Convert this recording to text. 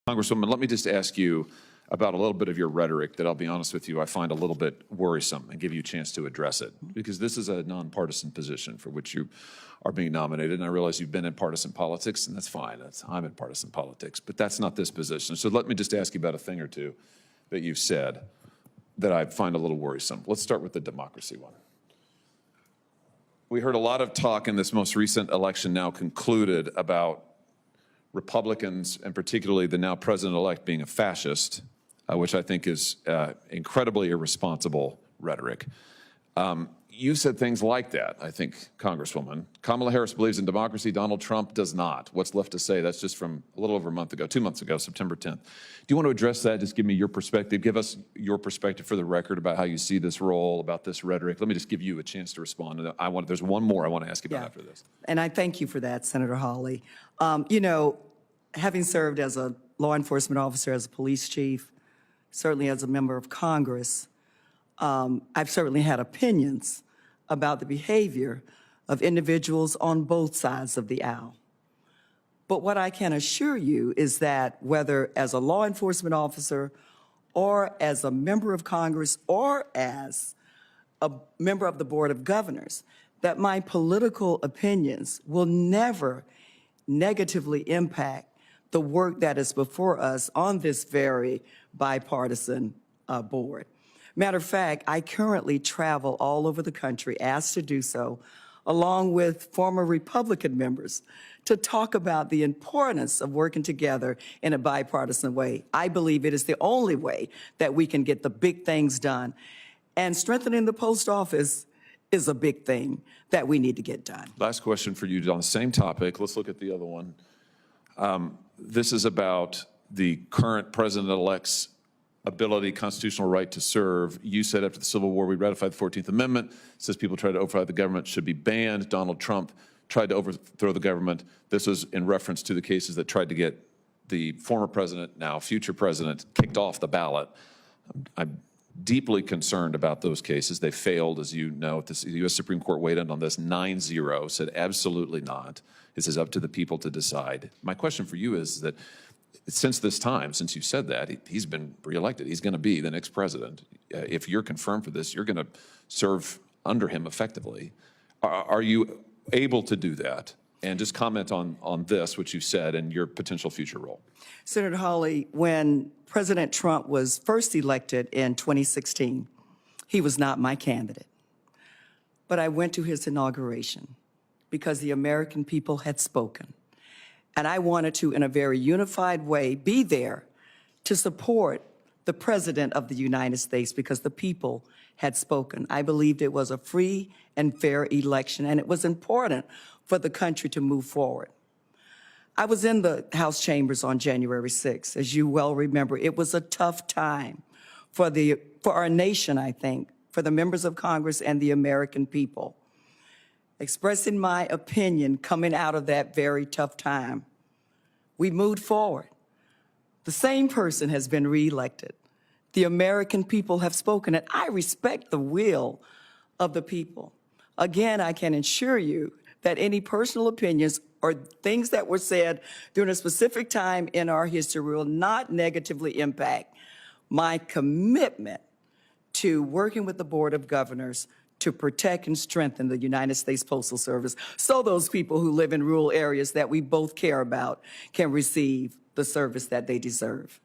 Congresswoman, let me just ask you about a little bit of your rhetoric that I'll be honest with you, I find a little bit worrisome, and give you a chance to address it, because this is a nonpartisan position for which you are being nominated. And I realize you've been in partisan politics, and that's fine. I'm in partisan politics, but that's not this position. So let me just ask you about a thing or two that you've said that I find a little worrisome. Let's start with the democracy one. We heard a lot of talk in this most recent election now concluded about Republicans, and particularly the now president-elect, being a fascist, which I think is incredibly irresponsible rhetoric. You said things like that, I think, Congresswoman. Kamala Harris believes in democracy. Donald Trump does not. What's left to say? That's just from a little over a month ago, 2 months ago, September 10th. Do you want to address that? Just give me your perspective. Give us your perspective for the record about how you see this role, about this rhetoric. Let me just give you a chance to respond. There's one more I want to ask you about after this. And I thank you for that, Senator Hawley. You know, having served as a law enforcement officer, as a police chief, certainly as a member of Congress, I've certainly had opinions about the behavior of individuals on both sides of the aisle. But what I can assure you is that whether as a law enforcement officer or as a member of Congress or as a member of the Board of Governors, that my political opinions will never negatively impact the work that is before us on this very bipartisan board. Matter of fact, I currently travel all over the country, asked to do so, along with former Republican members, to talk about the importance of working together in a bipartisan way. I believe it is the only way that we can get the big things done. And strengthening the post office is a big thing that we need to get done. Last question for you on the same topic. Let's look at the other one. This is about the current president-elect's ability, constitutional right to serve. You said after the Civil War, we ratified the 14th Amendment. It says people try to overthrow the government should be banned. Donald Trump tried to overthrow the government. This was in reference to the cases that tried to get the former president, now future president, kicked off the ballot. I'm deeply concerned about those cases. They failed, as you know. The U.S. Supreme Court weighed in on this 9-0, said absolutely not. This is up to the people to decide. My question for you is that since this time, since you said that, he's been reelected. He's going to be the next president. If you're confirmed for this, you're going to serve under him effectively. Are you able to do that? And just comment on this, which you said, and your potential future role. Senator Hawley, when President Trump was first elected in 2016, he was not my candidate. But I went to his inauguration because the American people had spoken. And I wanted to, in a very unified way, be there to support the President of the United States because the people had spoken. I believed it was a free and fair election, and it was important for the country to move forward. I was in the House chambers on January 6th. As you well remember, it was a tough time for our nation, I think, for the members of Congress and the American people. Expressing my opinion coming out of that very tough time, we moved forward. The same person has been reelected. The American people have spoken, and I respect the will of the people. Again, I can assure you that any personal opinions or things that were said during a specific time in our history will not negatively impact my commitment to working with the Board of Governors to protect and strengthen the United States Postal Service so those people who live in rural areas that we both care about can receive the service that they deserve.